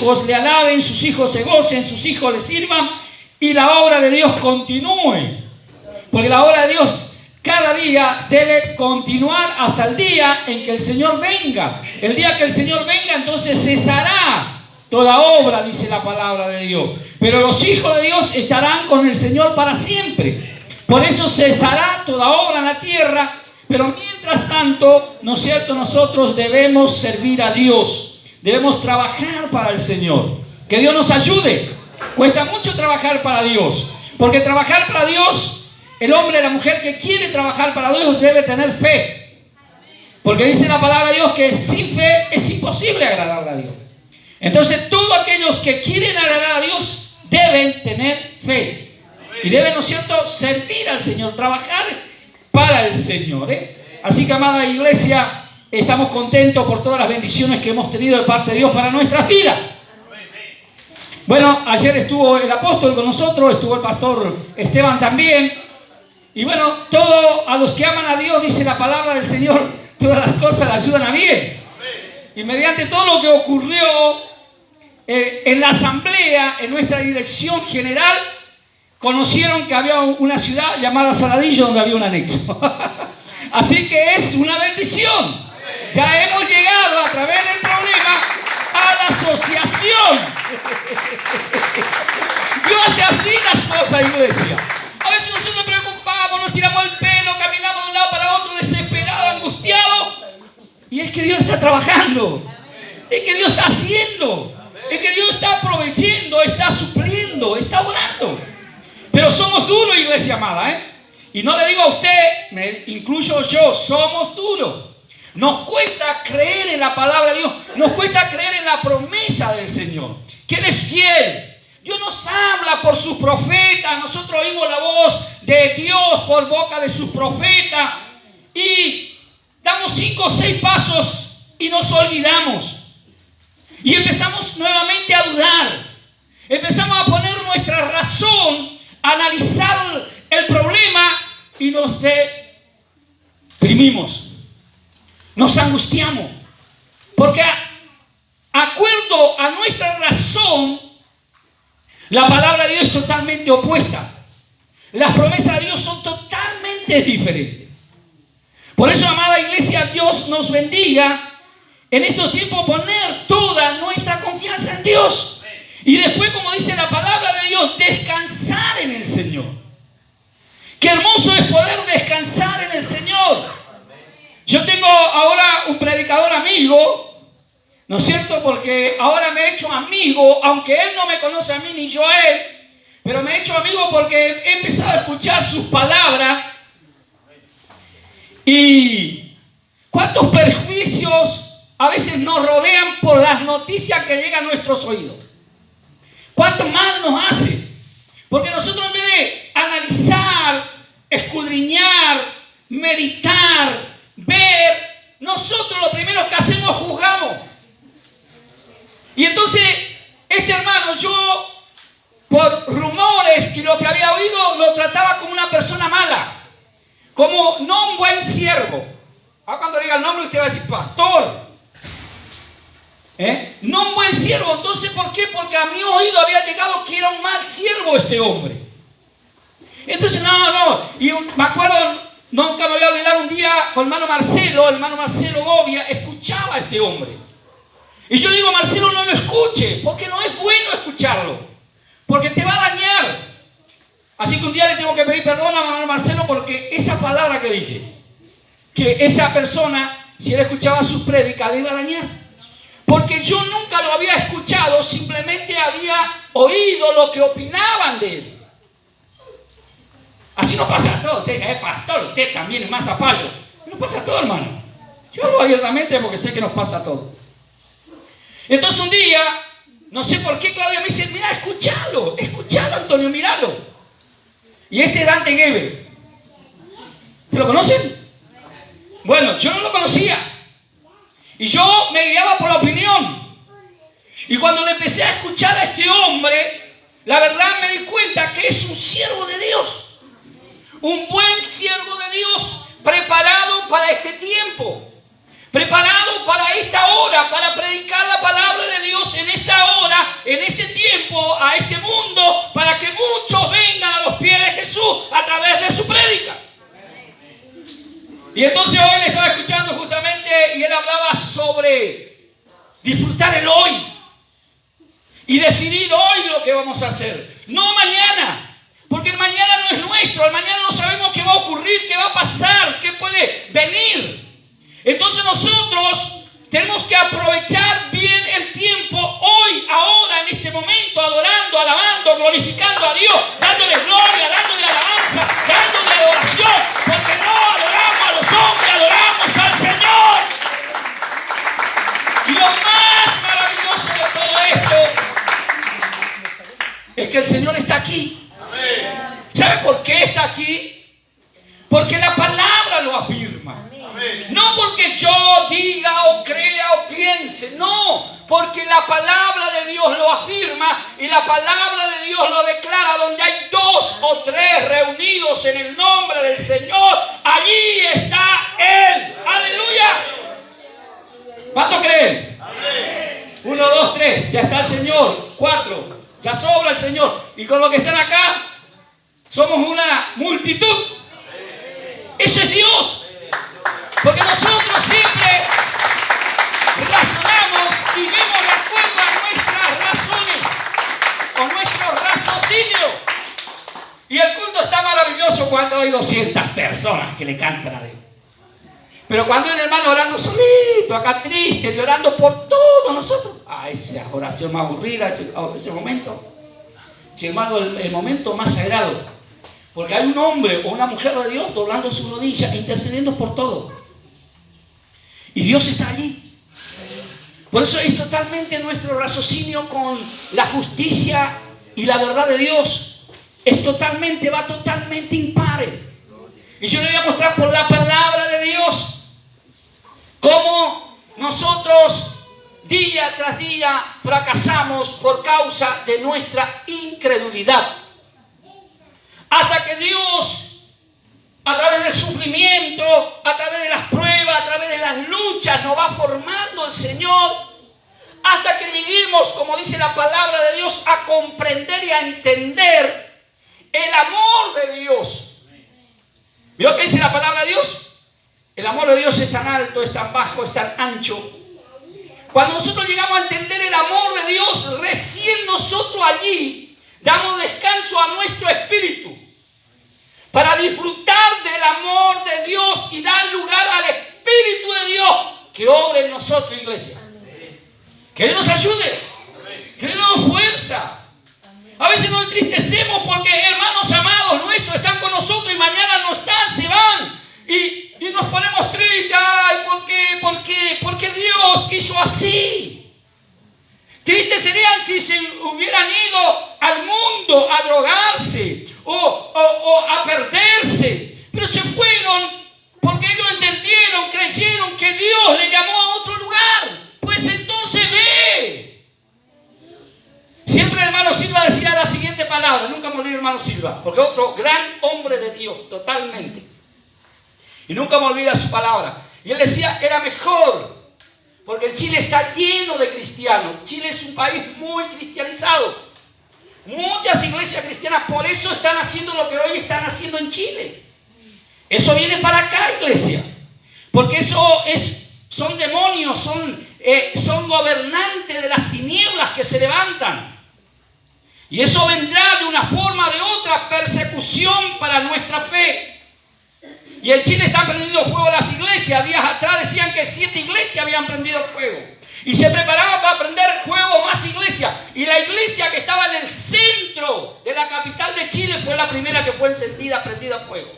hijos le alaben, sus hijos se gocen, sus hijos le sirvan y la obra de Dios continúe. Porque la obra de Dios cada día debe continuar hasta el día en que el Señor venga. El día que el Señor venga, entonces cesará toda obra, dice la palabra de Dios. Pero los hijos de Dios estarán con el Señor para siempre. Por eso cesará toda obra en la tierra. Pero mientras tanto, ¿no es cierto? Nosotros debemos servir a Dios. Debemos trabajar para el Señor. Que Dios nos ayude. Cuesta mucho trabajar para Dios. Porque trabajar para Dios, el hombre y la mujer que quiere trabajar para Dios debe tener fe. Porque dice la palabra de Dios que sin fe es imposible agradarle a Dios. Entonces todos aquellos que quieren agradar a Dios deben tener fe. Y deben, ¿no es cierto?, servir al Señor, trabajar para el Señor. Así que, amada iglesia, estamos contentos por todas las bendiciones que hemos tenido de parte de Dios para nuestras vidas. Bueno, ayer estuvo el apóstol con nosotros, estuvo el pastor Esteban también. Y bueno, todos a los que aman a Dios, dice la palabra del Señor, todas las cosas le ayudan a bien. Y mediante todo lo que ocurrió en la asamblea, en nuestra dirección general, conocieron que había una ciudad llamada Saladillo donde había un anexo. Así que es una bendición. Ya hemos llegado a través del problema a la asociación. Dios hace así las cosas, iglesia. A veces nosotros nos preocupamos, nos tiramos el pelo, caminamos de un lado para otro, desesperado, angustiado. Y es que Dios está trabajando. Es que Dios está haciendo. Es que Dios está proveyendo, está supliendo, está orando. Pero somos duros, iglesia amada, Y no le digo a usted, me incluyo yo, somos duros. Nos cuesta creer en la palabra de Dios. Nos cuesta creer en la promesa del Señor. Que Él es fiel. Dios nos habla por sus profetas. Nosotros oímos la voz de Dios por boca de sus profetas. Y damos 5 o 6 pasos y nos olvidamos. Y empezamos nuevamente a dudar. Empezamos a poner nuestra razón, a analizar el problema y nos deprimimos. Nos angustiamos. Porque acuerdo a nuestra razón, la palabra de Dios es totalmente opuesta. Las promesas de Dios son totalmente diferentes. Por eso, amada iglesia, Dios nos bendiga en estos tiempos poner toda nuestra confianza en Dios. Y después, como dice la palabra de Dios, descansar en el Señor. Qué hermoso es poder descansar en el Señor. Yo tengo ahora un predicador amigo, ¿no es cierto? Porque ahora me he hecho amigo, aunque él no me conoce a mí ni yo a él, pero me he hecho amigo porque he empezado a escuchar sus palabras. Y cuántos perjuicios a veces nos rodean por las noticias que llegan a nuestros oídos. Cuánto mal nos hace. Porque nosotros, en vez de analizar, escudriñar, meditar, ver, nosotros lo primero que hacemos es juzgamos. Y entonces, este hermano, yo por rumores y lo que había oído, lo trataba como una persona mala, como no un buen siervo. Ahora cuando le diga el nombre usted va a decir pastor. No un buen siervo. Entonces, ¿por qué? Porque a mi oído había llegado que era un mal siervo este hombre. Entonces, no. Y me acuerdo, nunca me voy a olvidar un día con el hermano Marcelo Gobia, escuchaba a este hombre. Y yo digo, Marcelo, no lo escuche, porque no es bueno escucharlo, porque te va a dañar. Así que un día le tengo que pedir perdón a hermano Marcelo porque esa palabra que dije, que esa persona, si él escuchaba sus prédicas, le iba a dañar. Porque yo nunca lo había escuchado, simplemente había oído lo que opinaban de él. Así nos pasa a todos. Usted es pastor, usted también es más zapallo. Nos pasa a todos, hermano. Yo hablo abiertamente porque sé que nos pasa a todos. Entonces un día, no sé por qué Claudia me dice, mira, escuchalo, Antonio, míralo. Y este es Dante Gebel. ¿Te lo conocen? Bueno, yo no lo conocía. Y yo me guiaba por la opinión. Y cuando le empecé a escuchar a este hombre, la verdad me di cuenta que es un siervo de Dios. Un buen siervo de Dios, preparado para este tiempo. preparado para esta hora, para predicar la palabra de Dios en esta hora, en este tiempo, a este mundo, para que muchos vengan a los pies de Jesús a través de su prédica. Y entonces hoy le estaba escuchando justamente y él hablaba sobre disfrutar el hoy y decidir hoy lo que vamos a hacer, no mañana, porque el mañana no es nuestro, el mañana no sabemos qué va a ocurrir, qué va a pasar, qué puede venir. Entonces nosotros tenemos que aprovechar bien el tiempo hoy, ahora, en este momento, adorando, alabando, glorificando a Dios, dándole gloria, dándole alabanza, dándole adoración, porque no adoramos a los hombres, adoramos al Señor. Y lo más maravilloso de todo esto es que el Señor está aquí. ¿Sabe por qué está aquí? Porque la palabra lo afirma. No porque yo diga o crea o piense, no, porque la palabra de Dios lo afirma y la palabra de Dios lo declara. Donde hay 2 o 3 reunidos en el nombre del Señor, allí está Él. ¡Aleluya! ¿Cuánto creen? 1, 2, 3, ya está el Señor. 4, ya sobra el Señor. Y con los que están acá, somos una multitud. Eso es Dios. Porque nosotros siempre razonamos y vemos de acuerdo a nuestras razones o nuestro raciocinio. Y el culto está maravilloso cuando hay 200 personas que le cantan a Dios. Pero cuando hay un hermano orando solito, acá triste, llorando por todos nosotros, esa oración más aburrida, ese momento. Sí, hermano, el momento más sagrado. Porque hay un hombre o una mujer de Dios doblando sus rodillas, intercediendo por todo. Y Dios está allí. Por eso es totalmente nuestro raciocinio con la justicia y la verdad de Dios. Va totalmente impares. Y yo le voy a mostrar por la palabra de Dios cómo nosotros día tras día fracasamos por causa de nuestra incredulidad. Hasta que Dios, a través del sufrimiento, a través de las pruebas, a través de las luchas, nos va formando el Señor, hasta que vivimos, como dice la palabra de Dios, a comprender y a entender el amor de Dios. ¿Vio qué dice la palabra de Dios? El amor de Dios es tan alto, es tan bajo, es tan ancho. Cuando nosotros llegamos a entender el amor de Dios, recién nosotros allí damos descanso a nuestro espíritu para disfrutar del amor de Dios y dar lugar al Espíritu de Dios que obre en nosotros, iglesia. Que Él nos ayude, que Él nos dé fuerza. A veces nos entristecemos porque hermanos amados nuestros están con nosotros y mañana no están, se van. Y nos ponemos tristes. Ay, ¿por qué Dios quiso así? Tristes serían si se hubieran ido al mundo a drogarse o a perderse. Pero se fueron porque ellos entendieron, creyeron que Dios le llamó a otro lugar. Pues entonces ve. Siempre el hermano Silva decía la siguiente palabra. Nunca me olvido, hermano Silva, porque otro gran hombre de Dios, totalmente. Y nunca me olvida su palabra. Y él decía, era mejor, porque el Chile está lleno de cristianos. Chile es un país muy cristianizado. Muchas iglesias cristianas por eso están haciendo lo que hoy están haciendo en Chile. Eso viene para acá, iglesia. Porque eso son demonios, son gobernantes de las tinieblas que se levantan. Y eso vendrá de una forma o de otra, persecución para nuestra fe. Y en Chile están prendiendo fuego las iglesias. Días atrás decían que 7 iglesias habían prendido fuego. Y se preparaban para prender fuego más iglesias. Y la iglesia que estaba en el centro de la capital de Chile fue la primera que fue encendida, prendida a fuego.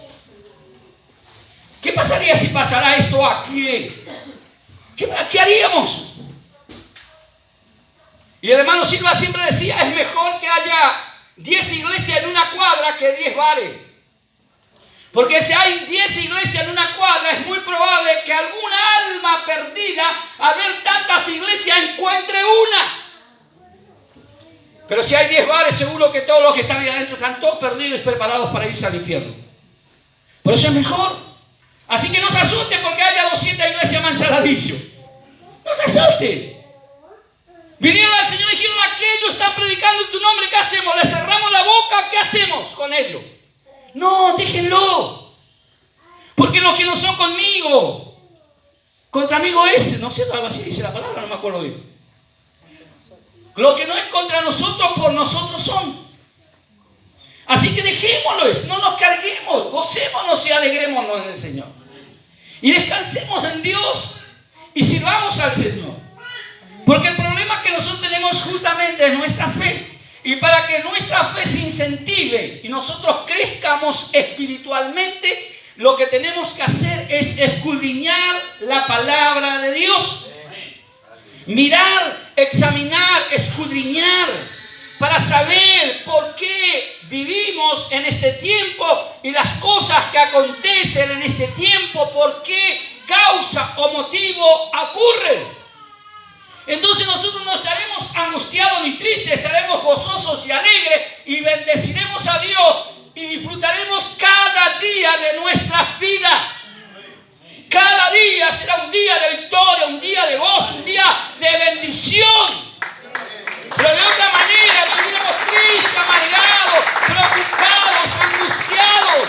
¿Qué pasaría si pasara esto aquí? ¿Qué haríamos? Y el hermano Silva siempre decía, es mejor que haya 10 iglesias en una cuadra que 10 bares. Porque si hay 10 iglesias en una cuadra, es muy probable que alguna alma perdida, al ver tantas iglesias, encuentre una. Pero si hay 10 bares, seguro que todos los que están ahí adentro están todos perdidos y preparados para irse al infierno. Por eso es mejor. Así que no se asusten porque haya 200 iglesias iglesia Manzaladillo. No se asuste. Vinieron al Señor y dijeron, aquellos están predicando en tu nombre, ¿qué hacemos? ¿Le cerramos la boca? ¿Qué hacemos con ellos? No, déjenlo. Porque los que no son conmigo, contra amigo es, no sé, algo así dice la palabra, no me acuerdo bien. Lo que no es contra nosotros, por nosotros son. Así que dejémoslo, no nos carguemos, gocémonos y alegrémonos en el Señor. Y descansemos en Dios y sirvamos al Señor. Porque el problema que nosotros tenemos justamente es nuestra fe. Y para que nuestra fe se incentive y nosotros crezcamos espiritualmente, lo que tenemos que hacer es escudriñar la palabra de Dios. Mirar, examinar, escudriñar, para saber por qué vivimos en este tiempo y las cosas que acontecen en este tiempo, por qué causa o motivo ocurren. Entonces nosotros no estaremos angustiados ni tristes, estaremos gozosos y alegres y bendeciremos a Dios y disfrutaremos cada día de nuestras vidas. Cada día será un día de victoria, un día de gozo, un día de bendición. Pero de otra manera viviremos tristes, amargados, preocupados, angustiados.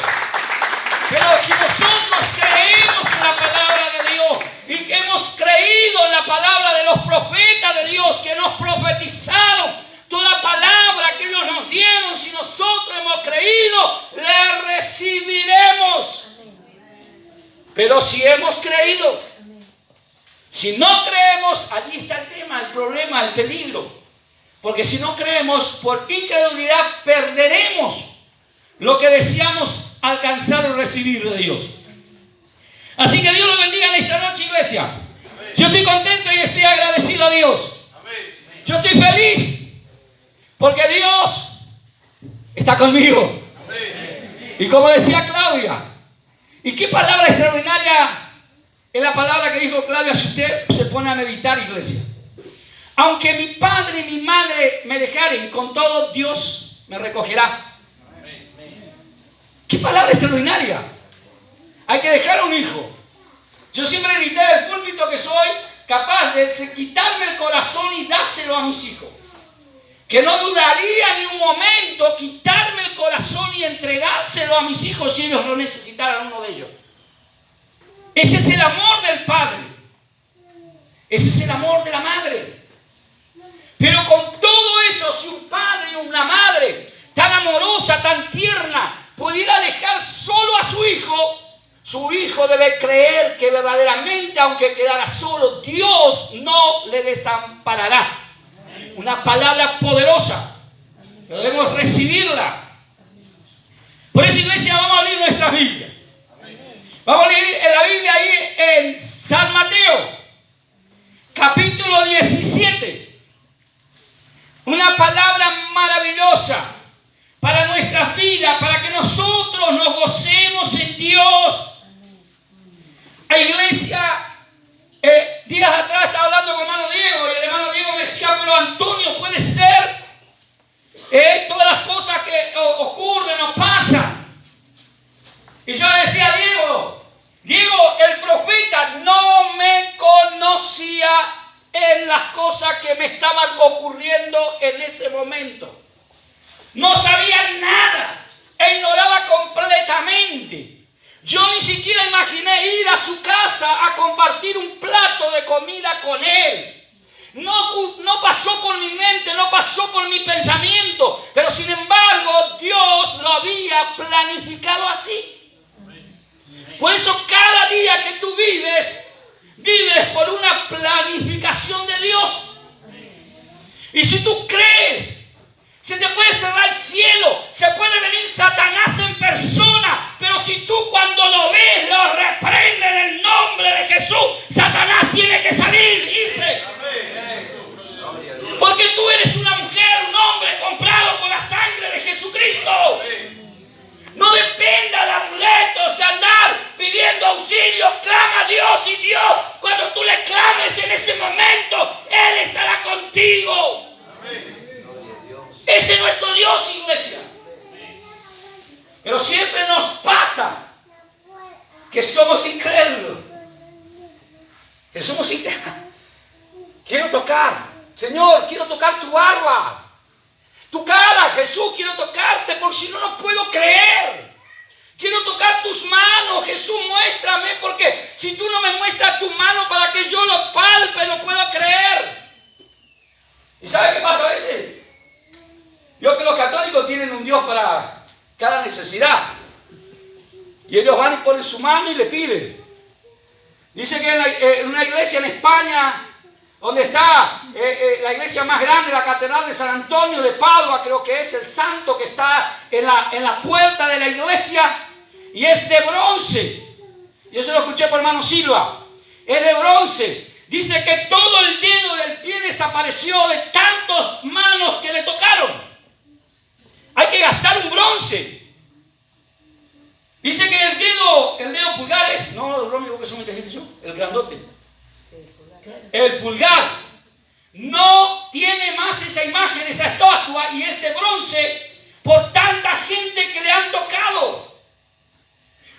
Pero si nosotros creemos en la palabra de Dios y que hemos creído en la palabra de los profetas de Dios que nos profetizaron, toda palabra que ellos nos dieron, si nosotros hemos creído, la recibiremos. Pero si hemos creído, si no creemos, allí está el tema, el problema, el peligro. Porque si no creemos, por incredulidad perderemos lo que deseamos alcanzar o recibir de Dios. Así que Dios los bendiga en esta noche, iglesia. Yo estoy contento y estoy agradecido a Dios. Yo estoy feliz porque Dios está conmigo. Y como decía Claudia, y qué palabra extraordinaria es la palabra que dijo Claudia, si usted se pone a meditar, iglesia. Aunque mi padre y mi madre me dejaren, con todo Dios me recogerá. Qué palabra extraordinaria. Hay que dejar a un hijo. Yo siempre grité del púlpito que soy capaz de quitarme el corazón y dárselo a mis hijos. Que no dudaría ni un momento quitarme el corazón y entregárselo a mis hijos si ellos lo necesitaran, uno de ellos. Ese es el amor del padre. Ese es el amor de la madre. Pero con todo eso, si un padre y una madre tan amorosa, tan tierna, pudiera dejar solo a su hijo debe creer que verdaderamente, aunque quedara solo, Dios no le desamparará. Una palabra poderosa, pero debemos recibirla. Por eso, iglesia, vamos a abrir nuestra Biblia. Vamos a leer en la Biblia ahí en San Mateo, capítulo 17. Una palabra maravillosa para nuestras vidas, para que nosotros nos gocemos en Dios. La iglesia, días atrás estaba hablando con hermano Diego y el hermano Diego me decía, pero Antonio, puede ser todas las cosas que ocurren o pasan. Y yo le decía a Diego, el profeta no me conocía en las cosas que me estaban ocurriendo en ese momento. No sabía nada e ignoraba completamente. Yo ni siquiera imaginé ir a su casa a compartir un plato de comida con él. No pasó por mi mente, no pasó por mi pensamiento, pero sin embargo Dios lo había planificado así. Por eso cada día que tú vives por una planificación de Dios. Y si tú crees, se te puede cerrar el cielo, se puede venir Satanás en persona, pero si tú cuando lo ves, lo reprendes en el nombre de Jesús, Satanás tiene que salir, irse. Porque tú eres una mujer, un hombre comprado con la sangre de Jesucristo. No dependa de amuletos, de andar pidiendo auxilio. Clama a Dios y Dios, cuando tú le clames en ese momento, Él estará contigo. Ese es nuestro Dios, iglesia. Pero siempre nos pasa que somos incrédulos. Jesús nos dice, quiero tocar, Señor, quiero tocar tu barba, tu cara, Jesús, quiero tocarte, porque si no, no puedo creer. Quiero tocar tus manos, Jesús, muéstrame, porque si tú no me muestras tu mano para que yo lo palpe, no puedo creer. ¿Y sabe qué pasa a veces? Yo que los católicos tienen un Dios para cada necesidad. Y ellos van y ponen su mano y le piden. Dice que en una iglesia en España, donde está la iglesia más grande, la catedral de San Antonio de Padua, creo que es el santo que está en la puerta de la iglesia, y es de bronce. Yo se lo escuché por hermano Silva. Es de bronce. Dice que todo el dedo del pie desapareció de tantas manos que le tocaron. Hay que gastar un bronce. Dice que el dedo pulgar es, no, Romeo, que son inteligentes yo, el grandote. El pulgar no tiene más esa imagen, esa estatua, y es de bronce por tanta gente que le han tocado.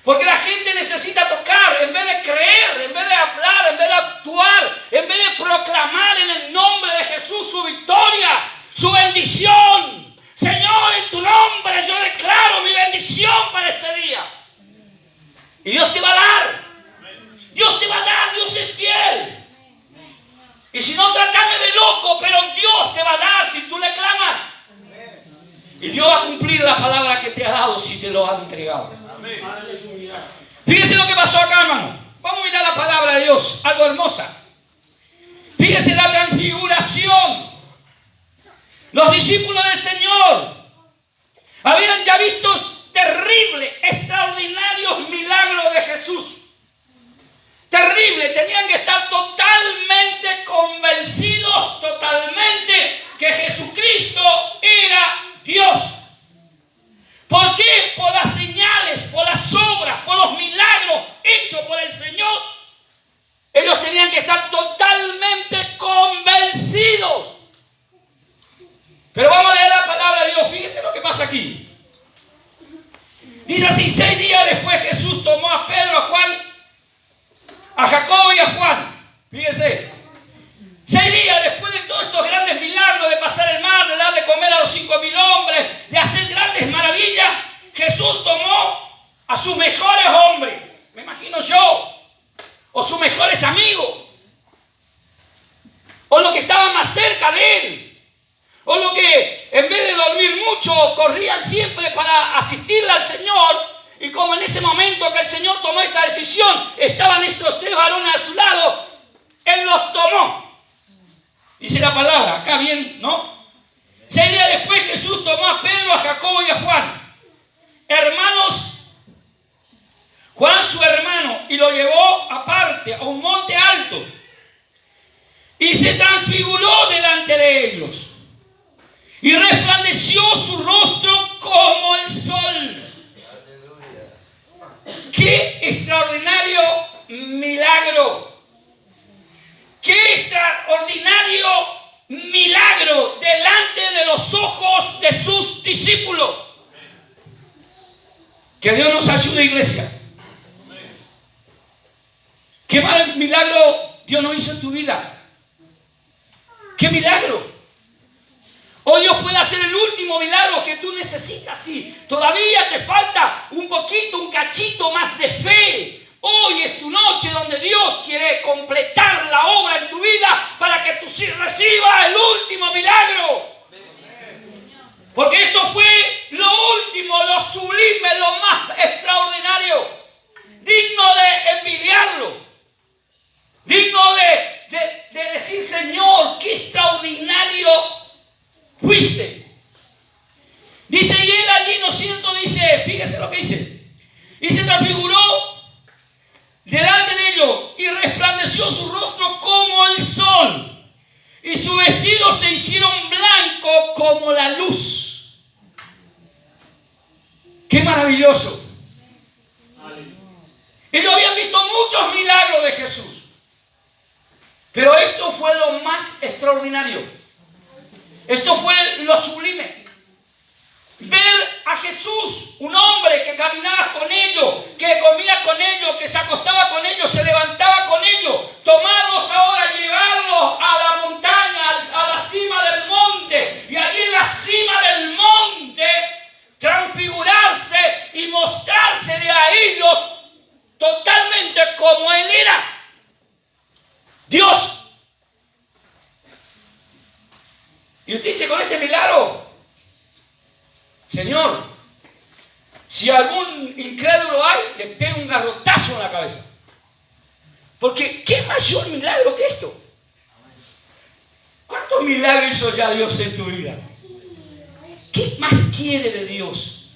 Porque la gente necesita tocar, en vez de creer, en vez de hablar, en vez de actuar, en vez de proclamar en el nombre de Jesús su victoria, su bendición. Señor, en tu nombre yo declaro mi bendición para este día. Y Dios te va a dar. Dios te va a dar, Dios es fiel. Y si no, trátame de loco, pero Dios te va a dar si tú le clamas. Y Dios va a cumplir la palabra que te ha dado si te lo ha entregado. Fíjese lo que pasó acá, hermano. Vamos a mirar la palabra de Dios, algo hermosa. Fíjese la transfiguración. Los discípulos del Señor habían ya visto terribles, extraordinarios milagros de Jesús. Terrible, tenían que estar totalmente convencidos, totalmente, que Jesucristo era Dios. ¿Por qué? Por las señales, por las obras, por los milagros hechos por el Señor. Ellos tenían que estar totalmente convencidos. Pero vamos a leer la palabra de Dios. Fíjense lo que pasa aquí. Dice así: 6 días después Jesús tomó a Pedro, a Juan, a Jacobo y a Juan. Fíjense. 6 días después de todos estos grandes milagros, de pasar el mar, de dar de comer a los 5.000 hombres, de hacer grandes maravillas, Jesús tomó a sus mejores hombres, me imagino yo, o sus mejores amigos, o los que estaban más cerca de él, o los que en vez de dormir mucho corrían siempre para asistirle al Señor. Y como en ese momento que el Señor tomó esta decisión, estaban estos 3 varones a su lado, Él los tomó. Dice la palabra, acá bien, ¿no? 6 días después Jesús tomó a Pedro, a Jacobo y a Juan, hermanos, Juan su hermano, y lo llevó aparte a un monte alto y se transfiguró delante de ellos y resplandeció su rostro como el sol. ¡Qué extraordinario milagro! ¡Qué extraordinario milagro delante de los ojos de sus discípulos! Que Dios nos ayude, iglesia. ¿Qué milagro Dios nos hizo en tu vida? ¡Qué milagro! Hoy Dios puede hacer el último milagro que tú necesitas. Si todavía te falta un poquito, un cachito más de fe, hoy es tu noche donde Dios quiere completar la obra en tu vida para que tú recibas el último milagro. Porque esto fue lo último, lo sublime, lo más extraordinario, digno de envidiarlo, digno de decir: Señor, qué extraordinario fuiste. Dice, y él allí, ¿no es cierto? Dice, fíjese lo que dice, y se transfiguró delante de ellos y resplandeció su rostro como el sol y sus vestidos se hicieron blancos como la luz. ¡Qué maravilloso! Ellos habían visto muchos milagros de Jesús, pero esto fue lo más extraordinario. Esto fue lo sublime. Ver a Jesús Jesús, un hombre que caminaba con ellos, que comía con ellos, que se acostaba con ellos, se levantaba con ellos. Tomarlos ahora, llevarlos a la montaña, a la cima del monte, y allí en la cima del monte transfigurarse y mostrársele a ellos totalmente como Él era, Dios. Y usted dice, con este milagro, Señor, si algún incrédulo hay, le pega un garrotazo en la cabeza. Porque ¿qué mayor milagro que esto? ¿Cuántos milagros hizo ya Dios en tu vida? ¿Qué más quiere de Dios?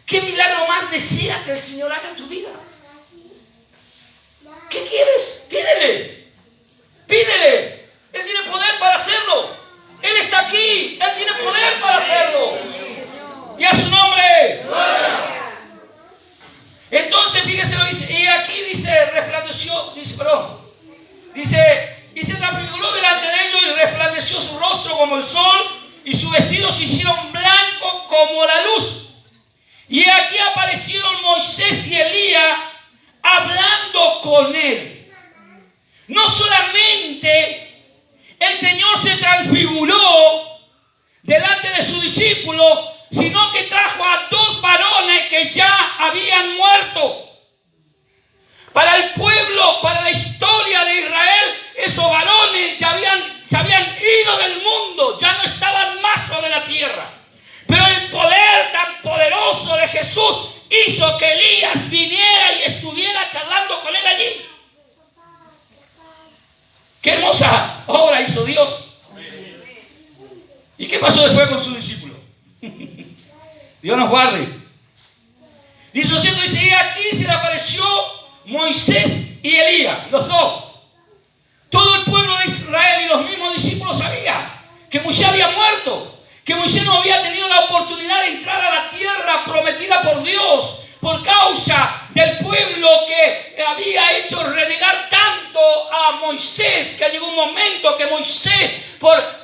¿Qué milagro más desea que el Señor haga en tu vida? ¿Qué quieres? Pídele. Pídele. Él tiene poder para hacerlo. Él está aquí. Él tiene poder para hacerlo. Y a su nombre. Entonces, fíjese lo dice. Y aquí dice, resplandeció. Dice, y se transfiguró delante de ellos y resplandeció su rostro como el sol. Y sus vestidos se hicieron blancos como la luz. Y aquí aparecieron Moisés y Elías hablando con él. No solamente el Señor se transfiguró delante de sus discípulos, sino que trajo a dos varones que ya habían muerto. Para el pueblo, para la historia de Israel, esos varones ya se habían ido del mundo, ya no estaban más sobre la tierra. Pero el poder tan poderoso de Jesús hizo que Elías viniera y estuviera charlando con él allí. ¡Qué hermosa obra hizo Dios! ¿Y qué pasó después con sus discípulos? Dios nos guarde. Dice, y aquí se le apareció Moisés y Elías, los dos. Todo el pueblo de Israel y los mismos discípulos sabían que Moisés había muerto, que Moisés no había tenido la oportunidad de entrar a la tierra prometida por Dios por causa del pueblo que había hecho renegar tanto a Moisés, que llegó un momento que Moisés,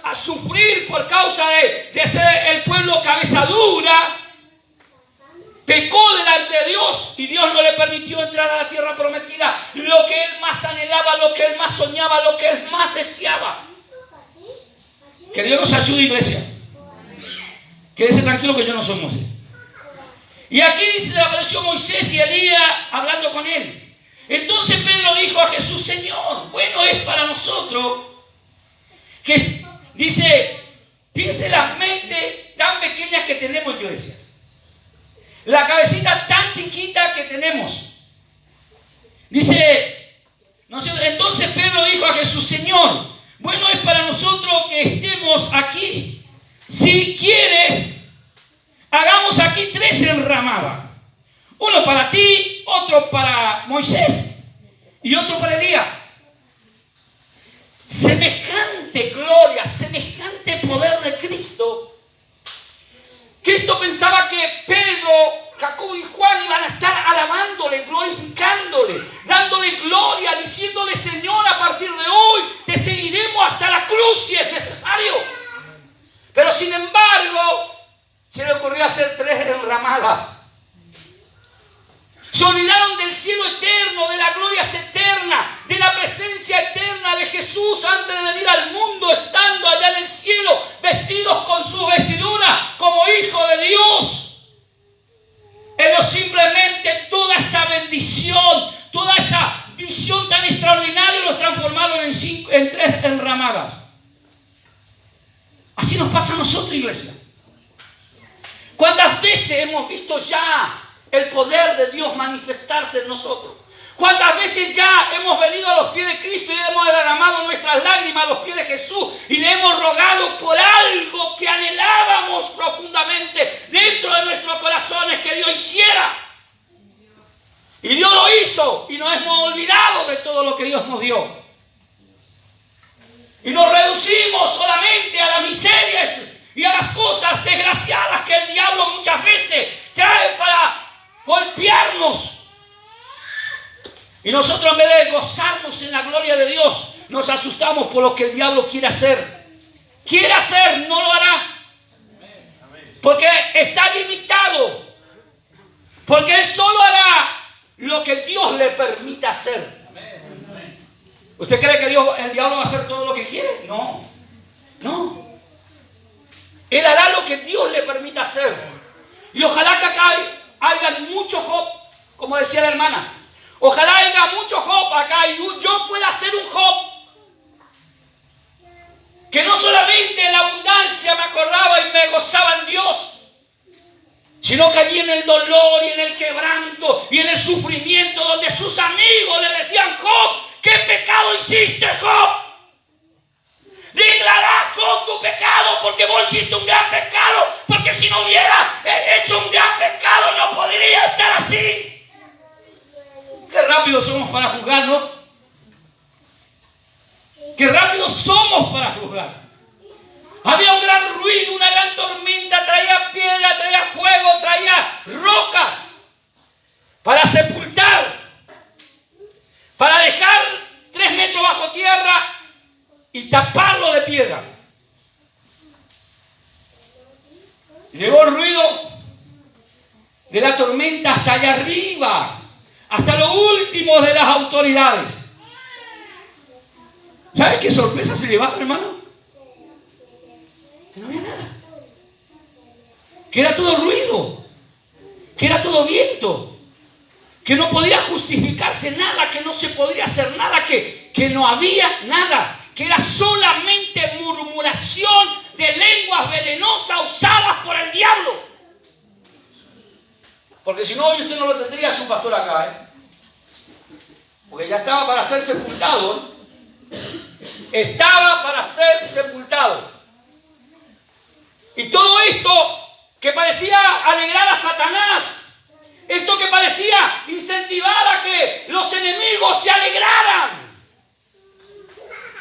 a sufrir por causa de ser el pueblo cabeza dura, pecó delante de Dios y Dios no le permitió entrar a la tierra prometida, lo que él más anhelaba, lo que él más soñaba, lo que él más deseaba. Que Dios nos ayude, iglesia. Quédese tranquilo que yo no soy Moisés. Y aquí dice, apareció Moisés y Elías hablando con él. Entonces Pedro dijo a Jesús, Señor, bueno es para nosotros que, dice, piense la mente tan pequeña que tenemos, iglesia. La cabecita tan chiquita que tenemos. Dice, no sé, entonces Pedro dijo a Jesús, Señor, bueno es para nosotros que estemos aquí. Si quieres, hagamos aquí 3 enramadas. Uno para ti, otro para Moisés y otro para Elías. Semejante gloria, semejante poder de Cristo. Cristo pensaba que Pedro, Jacobo y Juan iban a estar alabándole, glorificándole, dándole gloria, diciéndole, Señor, a partir de hoy te seguiremos hasta la cruz si es necesario. Pero sin embargo, se le ocurrió hacer 3 enramadas. Se olvidaron del cielo eterno, de la gloria eterna, de la presencia eterna de Jesús antes de venir al mundo, estando allá en el cielo, vestidos con su vestidura como hijo de Dios. Ellos simplemente toda esa bendición, toda esa visión tan extraordinaria los transformaron en 3 enramadas. Así nos pasa a nosotros, iglesia. ¿Cuántas veces hemos visto ya el poder de Dios manifestarse en nosotros? ¿Cuántas veces ya hemos venido a los pies de Cristo y hemos derramado nuestras lágrimas a los pies de Jesús y le hemos rogado por algo que anhelábamos profundamente dentro de nuestros corazones que Dios hiciera? Y Dios lo hizo y nos hemos olvidado de todo lo que Dios nos dio. Y nos reducimos solamente a las miserias y a las cosas desgraciadas que el diablo muchas veces trae para golpearnos. Y nosotros, en vez de gozarnos en la gloria de Dios, nos asustamos por lo que el diablo quiere hacer. Quiere hacer, no lo hará. Porque está limitado. Porque Él solo hará lo que Dios le permita hacer. ¿Usted cree que el diablo va a hacer todo lo que quiere? No. No. Él hará lo que Dios le permita hacer. Y ojalá que acá haya mucho Job, como decía la hermana. Ojalá haya mucho Job acá y yo pueda ser un Job. Que no solamente en la abundancia me acordaba y me gozaba en Dios, sino que allí en el dolor y en el quebranto y en el sufrimiento, donde sus amigos le decían: Job, ¿qué pecado hiciste, Job? Declará, Job, tu pecado, porque vos hiciste un gran pecado, porque si no hubiera hecho un gran pecado no podría estar así. Qué rápido somos para juzgar, ¿no? Qué rápido somos para juzgar. Había un gran ruido, una gran tormenta, traía piedra, traía fuego, traía rocas para sepultar, para dejar 3 metros bajo tierra y taparlo de piedra. Llegó el ruido de la tormenta hasta allá arriba, hasta lo último de las autoridades. ¿Sabes qué sorpresa se llevaron, hermano? Que no había nada. Que era todo ruido. Que era todo viento. Que no podía justificarse nada, que no se podría hacer nada, que no había nada. Que era solamente murmuración de lenguas venenosas usadas por el diablo. Porque si no, hoy usted no lo tendría a su pastor acá, porque ya estaba para ser sepultado. Estaba para ser sepultado. Y todo esto que parecía alegrar a Satanás, esto que parecía incentivar a que los enemigos se alegraran,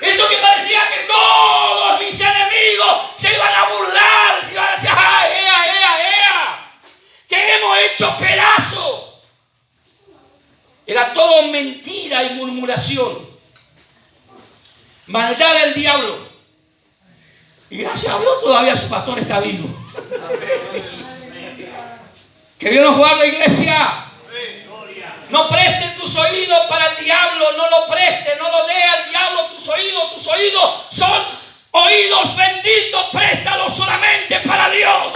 esto que parecía que todos mis enemigos se iban a burlar, se iban a decir: ¡ah, ea! ¡Te hemos hecho pedazo! Era todo mentira y murmuración. Maldad del diablo. Y gracias a Dios todavía su pastor está vivo. Que Dios nos guarde, iglesia. No prestes tus oídos para el diablo. No lo prestes, no lo dé al diablo tus oídos. Tus oídos son oídos benditos. Préstalos solamente para Dios.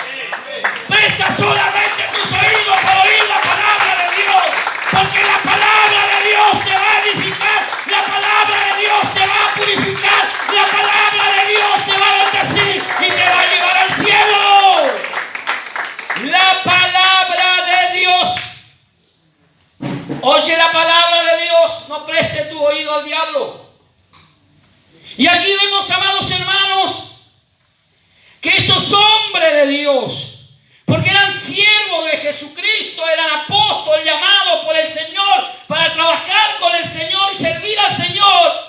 Presta solamente tus oídos para oír la palabra de Dios. Porque la palabra de Dios te va a edificar. La palabra de Dios te va a purificar. La palabra de Dios te va a bendecir y te va a llevar al cielo. La palabra de Dios. Oye la palabra de Dios. No preste tu oído al diablo. Y aquí vemos, amados hermanos, que estos hombres de Dios, porque eran siervos de Jesucristo, eran apóstoles llamados por el Señor para trabajar con el Señor y servir al Señor,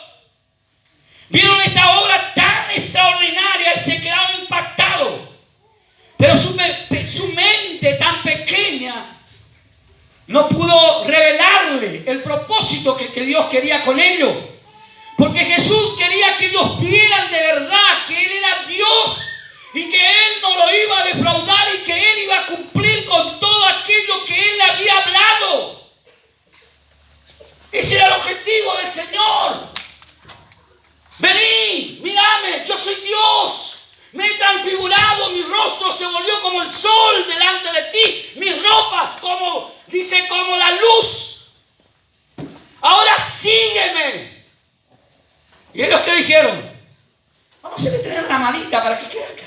vieron esta obra tan extraordinaria y se quedaron impactados. Pero su mente tan pequeña no pudo revelarle el propósito que Dios quería con ellos. Porque Jesús quería que ellos vieran de verdad que Él era Dios y que Él no lo iba a defraudar y que Él iba a cumplir con todo aquello que Él le había hablado. Ese era el objetivo del Señor. Vení, mírame, yo soy Dios. Me he transfigurado, mi rostro se volvió como el sol delante de ti. Mis ropas como la luz. Ahora sígueme. ¿Y ellos qué dijeron? Vamos a tener una manita para que quede acá.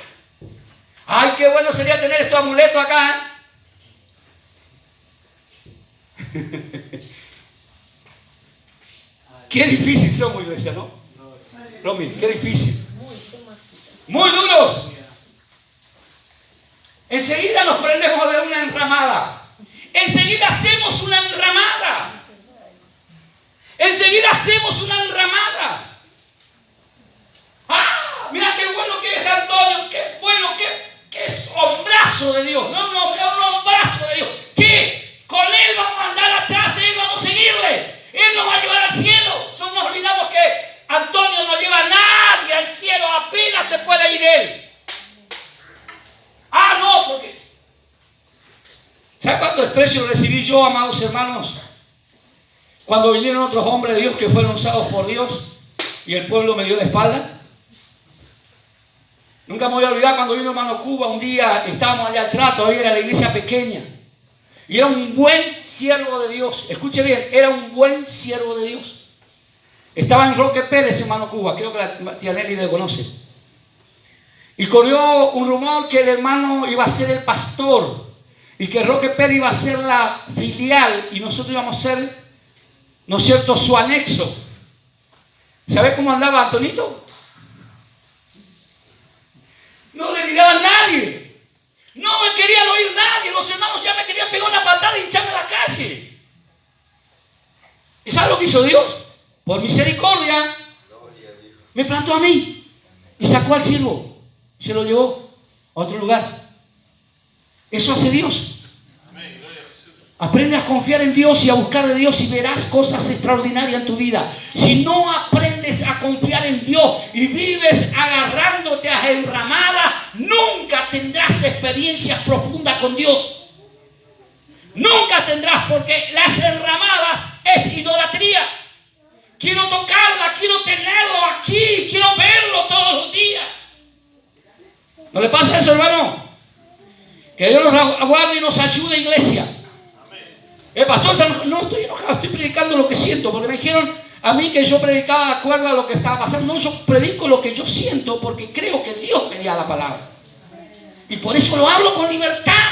Ay, qué bueno sería tener estos amuletos acá. Qué difícil somos, iglesia, ¿no? Romy, qué difícil. Muy duros. Enseguida nos prendemos de una enramada. Enseguida hacemos una enramada. Enseguida hacemos una enramada. ¡Ah! Mira qué bueno que es Antonio. Qué bueno que es hombrazo de Dios. No, es un hombrazo de Dios. Sí, con él vamos a andar atrás de él, vamos a seguirle. Él nos va a llevar al cielo. Solo nos olvidamos que Antonio no lleva a nadie al cielo, apenas se puede ir él. Ah, no, porque ¿sabe cuánto desprecio recibí yo, amados hermanos, cuando vinieron otros hombres de Dios que fueron usados por Dios y el pueblo me dio la espalda. Nunca me voy a olvidar cuando vino hermano Cuba un día, estábamos allá atrás, todavía era la iglesia pequeña, y era un buen siervo de Dios. Escuche bien, era un buen siervo de Dios. Estaba en Roque Pérez, hermano Cuba, creo que la tía Nelly le conoce. Y corrió un rumor que el hermano iba a ser el pastor y que Roque Pérez iba a ser la filial y nosotros íbamos a ser, ¿no es cierto?, su anexo. ¿Sabe cómo andaba Antonito? No le miraba a nadie. No me querían oír nadie. Los hermanos ya me querían pegar una patada y echarme a la calle. ¿Y sabe lo que hizo Dios? Por misericordia me plantó a mí y sacó al siervo, se lo llevó a otro lugar. Eso hace Dios. Aprende a confiar en Dios y a buscar de Dios y verás cosas extraordinarias en tu vida. Si no aprendes a confiar en Dios y vives agarrándote a enramadas, nunca tendrás experiencias profundas con Dios. Nunca tendrás, porque las enramadas es idolatría. Quiero tocarla, quiero tenerlo aquí, quiero verlo todos los días. ¿No le pasa eso, hermano? Que Dios nos aguarde y nos ayude, iglesia. Pastor, no estoy enojado, estoy predicando lo que siento, porque me dijeron a mí que yo predicaba de acuerdo a lo que estaba pasando. No, yo predico lo que yo siento porque creo que Dios me da la palabra. Y por eso lo hablo con libertad.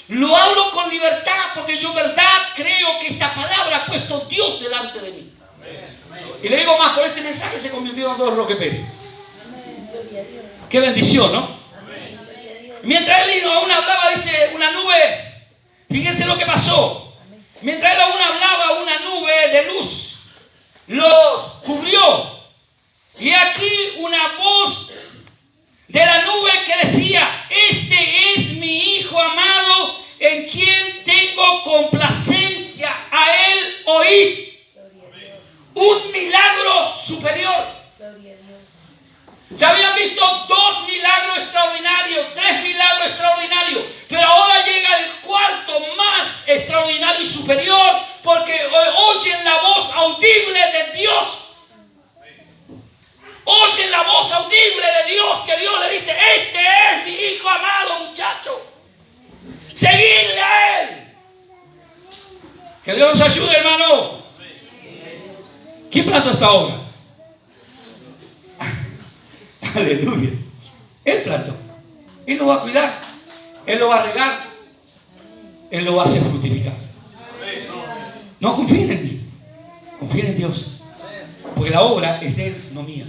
Lo hablo con libertad porque yo, verdad, creo que esta palabra ha puesto Dios delante de mí. Y le digo más, por este mensaje se convirtió en dos Roque Pérez. Qué bendición, ¿no? Mientras él aún hablaba, dice, una nube. Fíjense lo que pasó. Mientras él aún hablaba, una nube de luz los cubrió. Y aquí una voz de la nube que decía: este es mi Hijo amado, en quien tengo complacencia, a él oíd. Un milagro superior. Ya habían visto 2 milagros extraordinarios, 3 milagros extraordinarios, pero ahora llega el cuarto más extraordinario y superior, porque oyen la voz audible de Dios. Oyen la voz audible de Dios, que Dios le dice: este es mi Hijo amado, muchacho. Seguidle a él. Que Dios nos ayude, hermano. ¿Quién plantó esta obra? Aleluya. Él plantó. Él lo va a cuidar. Él lo va a regar. Él lo va a hacer fructificar. No confíen en mí. Confíen en Dios. Porque la obra es de él, no mía.